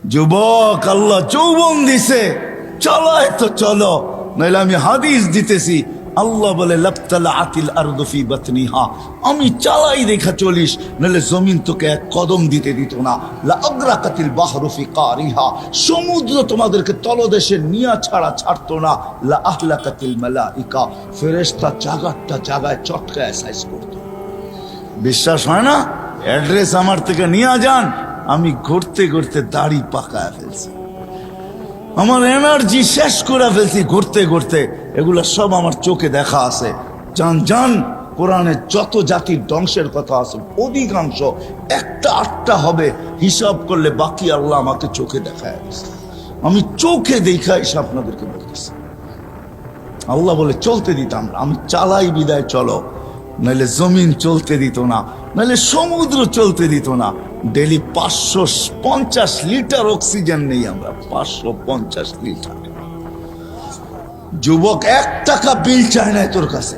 যুবক, আল্লাহ যৌবন দিছে, চলায় তো চলো, নইলে আমি হাদিস দিতেছি। আল্লাহ বলে লাবতালাআতিল আরদু ফি বাতনিহা, আমি চালাই দেখা চলিস, নইলে জমিন তোকে এক কদম দিতে দিত না। লা আগরাকাতিল বাহরু ফি কারিহা, সমুদ্র তোমাদেরকে তলদেশে নিয়া ছাড়া ছাড়তো না। লা আহলাকাতিল মালাইকা, ফেরেশতা জাগারটা জাগায় চটকায় সাইজ করতো। বিশ্বাস হয় না? অ্যাড্রেস আমার থেকে নিয়ে যান, আমি ঘুরতে ঘুরতে দাড়ি পাকায় ফেলছি, আমার এনার্জি শেষ করে ফেলছি ঘুরতে ঘুরতে। এগুলা সব আমার চোখে দেখা আছে। জান জান, কোরআনে যত জাতির ধ্বংসের কথা আছে অধিকাংশ একটা আটটা হবে, হিসাব করলে বাকি আল্লাহ আমাকে চোখে দেখায় দিচ্ছে। আমি চোখে দেখা এসে আপনাদেরকে বলতেছি। আল্লাহ বলে চলতে দিতাম না, আমি চালাই বিদায় চলো, নাহলে জমিন চলতে দিত না, নাহলে সমুদ্র চলতে দিত না। ডেলি 550 লিটার অক্সিজেন নেই আমরা, 550 লিটার। যুবক, 1 টাকা বিল চায় না তোর কাছে,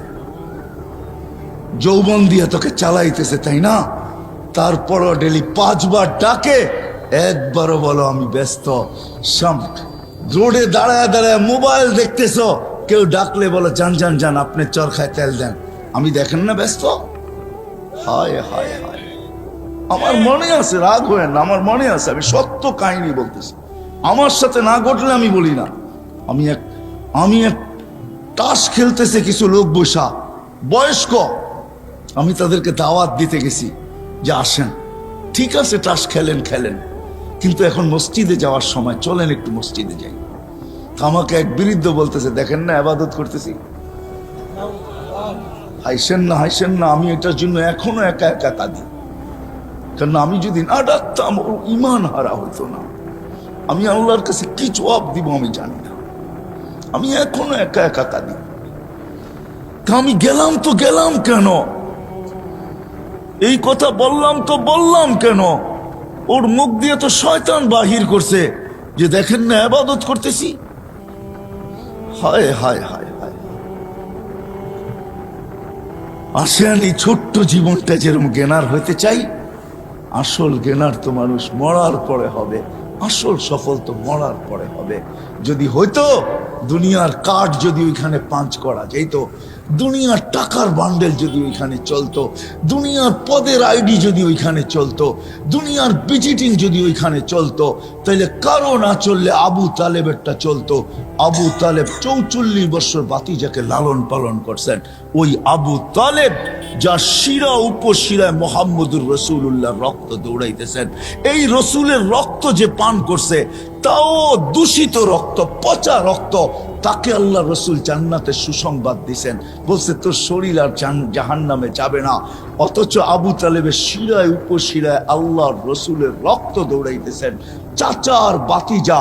যৌবন দিয়ে তোকে চালাইতেছে, তাই না? তারপরও ডেলি 5 বার ডাকে, একবারও বলো আমি ব্যস্ত। রোডে দাঁড়ায় দাঁড়ায় মোবাইল দেখতেছো, কেউ ডাকলে বলো যান যান যান, আপনি চরখায় তেল দেন, আমি দেখেন না ব্যস্ত। হায় হায় হায়, আমার মনে আছে, রাগ হয় না, আমার মনে আছে, আমি সত্য কাহিনী বলতেছি। আমার সাথে না ঘটলে আমি বলি না। আমি এক তাস খেলতেছে কিছু লোক বসা, বয়স্ক, আমি তাদেরকে দাওয়াত দিতে গেছি যে আসেন, ঠিক আছে তাস খেলেন খেলেন, কিন্তু এখন মসজিদে যাওয়ার সময়, চলেন একটু মসজিদে যাই। আমাকে এক বৃদ্ধ বলতেছে, দেখেন না ইবাদত করতেছি। হাইসেন না হাইসেন না, আমি এটার জন্য এখনো একা একা কাঁদি। কারণ আমি যদি না ডাকতাম ওর ইমান হারা হইতো না। আমি আল্লাহর কাছে কি জবাব দিব আমি জানি না, আমি এখনো একা একা কাঁদি। আমি গেলাম তো গেলাম কেন, এই কথা বললাম তো বললাম কেন? ওর মুখ দিয়ে তো শয়তান বাহির করছে যে দেখেন না ইবাদত করতেছি। হায় হায় হায় হায়। আসেন, এই ছোট্ট জীবনটা যেরকম জ্ঞানার হইতে চাই, আসল জ্ঞানার তো মানুষ মরার পরে হবে, আসল সফল তো মরার পরে হবে। যদি হইতো দুনিয়ার কাঠ যদি ওইখানে পাঞ্চ করা যেত, দুনিয়ার টাকার বান্ডেল যদি ওইখানে চলতো, দুনিয়ার পদের আইডি যদি ওইখানে চলতো, দুনিয়ার ভিজিটিং যদি ওইখানে চলতো, তাইলে কারো না চললে আবু তালেবেরটা চলতো। আবু তালেব 44 বছর বাতিজাকে লালন পালন করছেন। ওই আবু তালেব যা শিরা উপশিরায় মোহাম্মদুর রসুল্লাহ রক্ত দৌড়াইতেছেন, এই রসুলের রক্ত যে পান করছে, তাও দূষিত রক্ত, পচা রক্ত, তাকে আল্লাহ রসুল জান্নাতে সুসংবাদ দিছেন, বলছে তোর শরীর আর জাহান্নামে যাবে না। অথচ আবু তালেবের শিরায় উপশিরায় আল্লাহর রসুলের রক্ত দৌড়াইতেছেন। চাচার বাতিজা,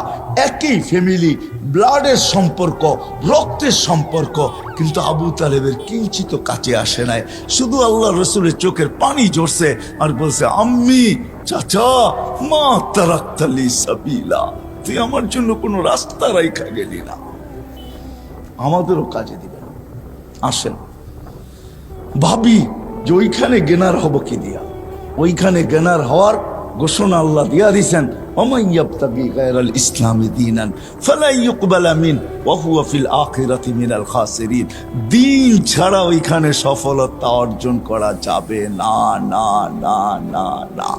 একই ফ্যামিলি, ব্লাডের সম্পর্ক, রক্তের সম্পর্ক, কিন্তু আবু তালেবের কিঞ্চিত কাছে আসে নাই। শুধু আল্লাহ রসুলের চোখের পানি ঝরছে আর বলছে, আম্মি, চাচা, মা তারাক্তালি সাবিলা, তুই আমার জন্য কোনো রাস্তা রাইখা গেলি না, আমাদেরও কাজে দিবেন। আসেন ভাবি যে ওইখানে জ্ঞানার হব কি দিয়া। ওইখানে জ্ঞানার হওয়ার ঘোষণা আল্লাহ দিয়া দিছেন, ওমান ইয়াবতাগি গায়রাল ইসলামি দীনান ফালা ইউকবালা মিন ওয়া হুয়া ফিল আখিরাতি মিনাল খাসিরিন। দিন ছাড়া ওইখানে সফলতা অর্জন করা যাবে না, না না না না।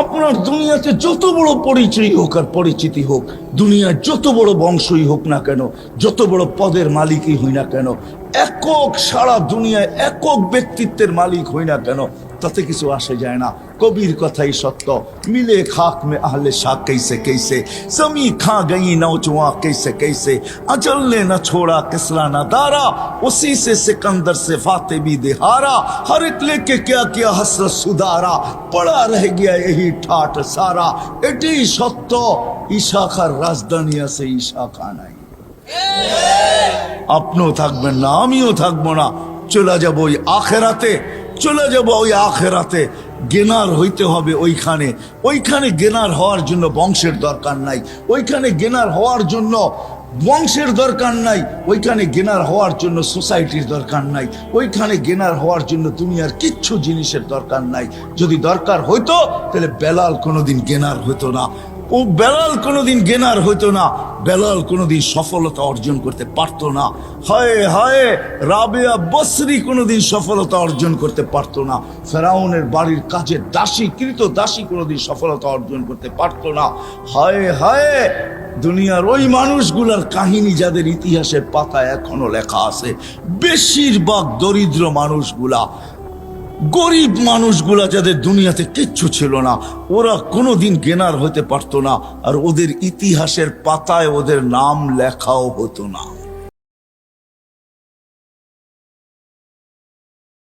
আপনার দুনিয়াতে যত বড় পরিচয় হোক আর পরিচিতি হোক, দুনিয়ার যত বড় বংশই হোক না কেন, যত বড় পদের মালিকই হই না কেন, একক সারা দুনিয়ায় একক ব্যক্তিত্বের মালিক হই না কেন, তাতে কিছু আসে যায় না। কবির কথাই সত্য, মিলে খাক মে আহলে শাহ कैसे कैसे, जमी खा गई नौजवां कैसे कैसे, अजल ने न छोड़ा किसरा न दारा, उसी से सिकंदर से फाते भी दिहारा, हर एक लेके क्या किया हसरत सुधारा, पड़ा रह गया यही ठाट सारा। এটি সত্য, ইশাখার রাজধানী আছে, ইশাখা নাই। আপনিও থাকবেন না, আমিও থাকবো না, চলে যাবো ওই আখেরাতে, চলে যাবো ওই আখেরাতে। জ্ঞানার হইতে হবে ওইখানে। ওইখানে জ্ঞানার হওয়ার জন্য বংশের দরকার নাই, ওইখানে জ্ঞানার হওয়ার জন্য বংশের দরকার নাই, ওইখানে গেনার হওয়ার জন্য সোসাইটির দরকার নাই, ওইখানে গেনার হওয়ার জন্য দুনিয়ার কিচ্ছু জিনিসের দরকার নাই। যদি দরকার হইতো তাহলে বেলাল কোনোদিন গেনার হইতো না। বেলাল কোনোদিন গেনার হইতো না, বেলাল কোনোদিন সফলতা অর্জন করতে পারতো না। হায় হায়, রাবেয়া বসরি কোনোদিন সফলতা অর্জন করতে পারতো না। ফেরাউনের বাড়ির কাজের দাসী, কৃত দাসী কোনোদিন সফলতা অর্জন করতে পারতো না। হায় হায়, দুনিয়ার ওই মানুষগুলার কাহিনী যাদের ইতিহাসের পাতায় এখনো লেখা আছে, বেশিরভাগ দরিদ্র মানুষগুলা, গরিব মানুষগুলা, যাদের দুনিয়াতে কিচ্ছু ছিল না, ওরা কোনোদিন গেনার হতে পারতো না, আর ওদের ইতিহাসের পাতায় ওদের নাম লেখাও হতো না।